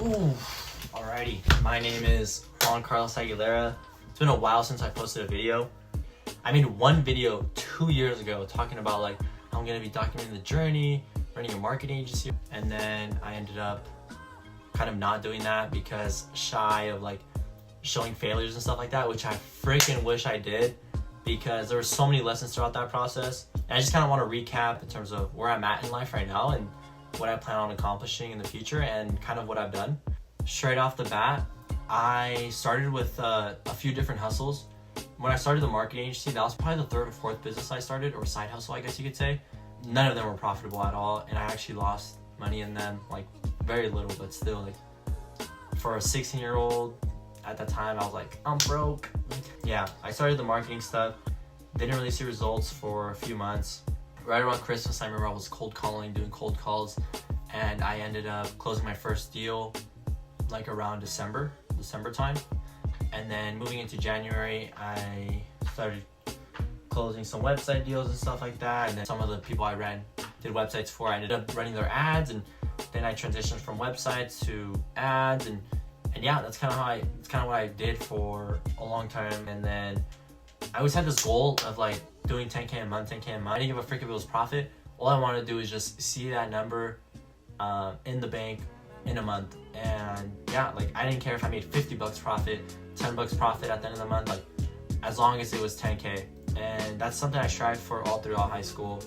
Ooh, alrighty. My name is Juan Carlos Aguilera. It's been a while since I posted a video. I made one video 2 years ago talking about like I'm gonna be documenting the journey, running a marketing agency, and then I ended up kind of not doing that because shy of like showing failures and stuff like that, which I freaking wish I did because there were so many lessons throughout that process. And I just kind of want to recap in terms of where I'm at in life right now and what I plan on accomplishing in the future and kind of what I've done. Straight off the bat, I started with a few different hustles. When I started the marketing agency, that was probably the third or fourth business I started, or side hustle, I guess you could say. None of them were profitable at all, and I actually lost money in them, like very little, but still, like for a 16-year-old at that time, I was like, I'm broke. Yeah, I started the marketing stuff. Didn't really see results for a few months. Right around Christmas, I remember I was cold calling, doing cold calls, and I ended up closing my first deal like around December time. And then moving into January, I started closing some website deals and stuff like that. And then some of the people I did websites for, I ended up running their ads, and then I transitioned from websites to ads, and yeah, that's kind of what I did for a long time. And then I always had this goal of like doing 10K a month. I didn't give a frick if it was profit. All I wanted to do is just see that number in the bank in a month. And yeah, like I didn't care if I made $50 profit, $10 profit at the end of the month, like as long as it was 10K. And that's something I strived for all throughout high school,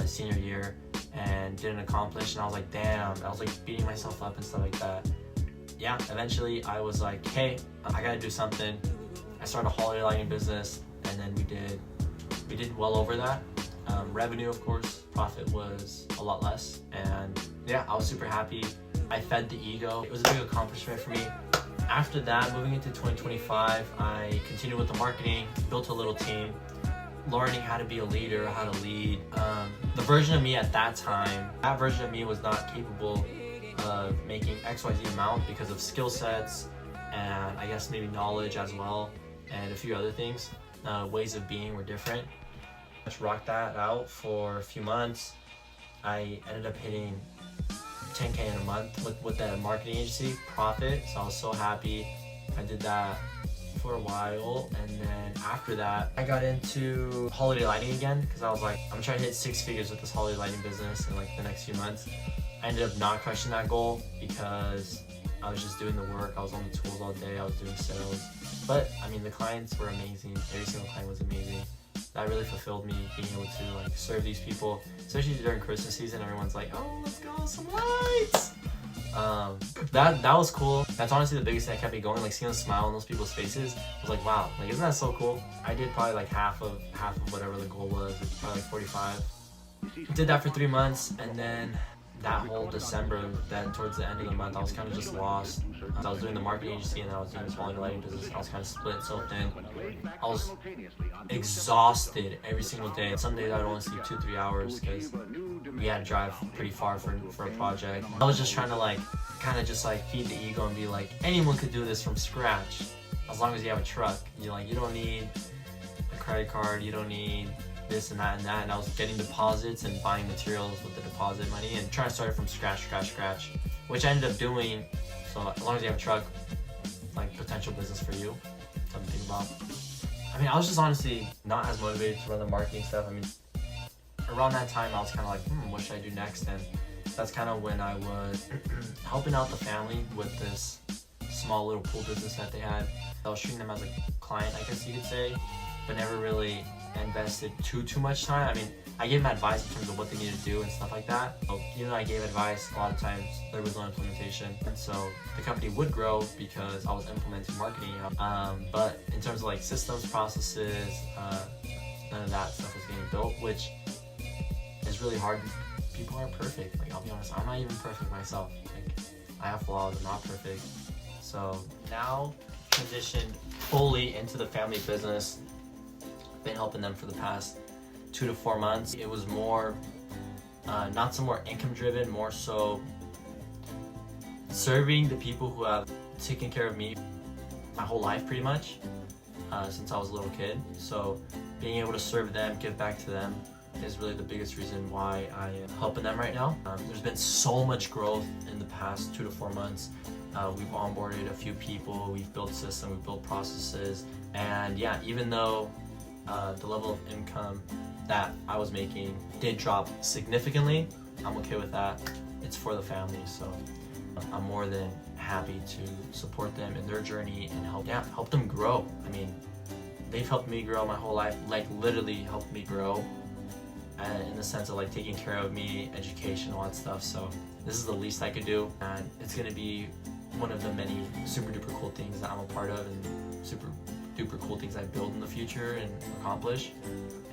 senior year, and didn't accomplish. And I was like, damn, I was like beating myself up and stuff like that. Yeah, eventually I was like, hey, I gotta do something. I started a holiday lighting business, and then we did well over that. Revenue, of course, profit was a lot less, and yeah, I was super happy. I fed the ego. It was a big accomplishment for me. After that, moving into 2025, I continued with the marketing, built a little team, learning how to be a leader, how to lead. The version of me at that time, that version of me was not capable of making XYZ amount because of skill sets and I guess maybe knowledge as well, and a few other things. Ways of being were different. Just rocked that out for a few months. I ended up hitting 10K in a month with that marketing agency profit, so I was so happy. I did that for a while, and then after that I got into holiday lighting again because I was like, I'm trying to hit 6 figures with this holiday lighting business in like the next few months. I ended up not crushing that goal because I was just doing the work. I was on the tools all day. I was doing sales, but I mean the clients were amazing. Every single client was amazing. That really fulfilled me, being able to like serve these people, especially during Christmas season. Everyone's like, oh, let's go, some lights. That was cool. That's honestly the biggest thing that kept me going. Like seeing the smile on those people's faces, I was like, wow, like isn't that so cool? I did probably like half of whatever the goal was, probably like 45. Did that for 3 months, and then that whole December, then towards the end of the month, I was kind of just lost. I was doing the marketing agency and then I was doing the smaller lighting business. I was kind of split so thin. I was exhausted every single day. Some days I would only sleep 2-3 hours because we had to drive pretty far for a project. I was just trying to like kind of just like feed the ego and be like, anyone could do this from scratch as long as you have a truck. You don't need a credit card, you don't need this and that, and I was getting deposits and buying materials with the deposit money and trying to start it from scratch, which I ended up doing. So as long as you have a truck, like potential business for you, something to think about. I mean, I was just honestly not as motivated to run the marketing stuff. I mean, around that time I was kind of like, what should I do next? And that's kind of when I was helping out the family with this small little pool business that they had. I was treating them as a client, I guess you could say, but never really invested too much time. I mean, I gave them advice in terms of what they needed to do and stuff like that. So even though I gave advice, a lot of times there was no implementation. And so the company would grow because I was implementing marketing. But in terms of like systems, processes, none of that stuff was getting built, which is really hard. People aren't perfect. Like, I'll be honest, I'm not even perfect myself. Like, I have flaws, I'm not perfect. So now transitioned fully into the family business. Been helping them for the past 2 to 4 months. It was more, not so more income driven, more so serving the people who have taken care of me my whole life pretty much, since I was a little kid. So being able to serve them, give back to them, is really the biggest reason why I am helping them right now. There's been so much growth in the past 2 to 4 months. We've onboarded a few people, we've built systems, we've built processes, and yeah, even though the level of income that I was making did drop significantly, I'm okay with that. It's for the family, so I'm more than happy to support them in their journey and help them grow. I mean, they've helped me grow my whole life, like literally helped me grow, in the sense of like taking care of me, education, all that stuff. So this is the least I could do, and it's gonna be one of the many super duper cool things that I'm a part of, and super duper cool things I build in the future and accomplish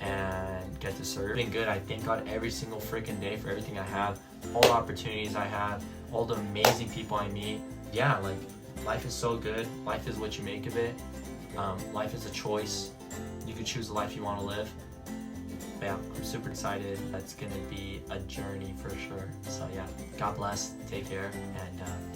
and get to serve. It's been good. I thank God every single freaking day for everything I have, all the opportunities I have, all the amazing people I meet. Yeah, like life is so good. Life is what you make of it. Life is a choice. You can choose the life you want to live. But yeah, I'm super excited. That's gonna be a journey for sure. So yeah, God bless, take care, and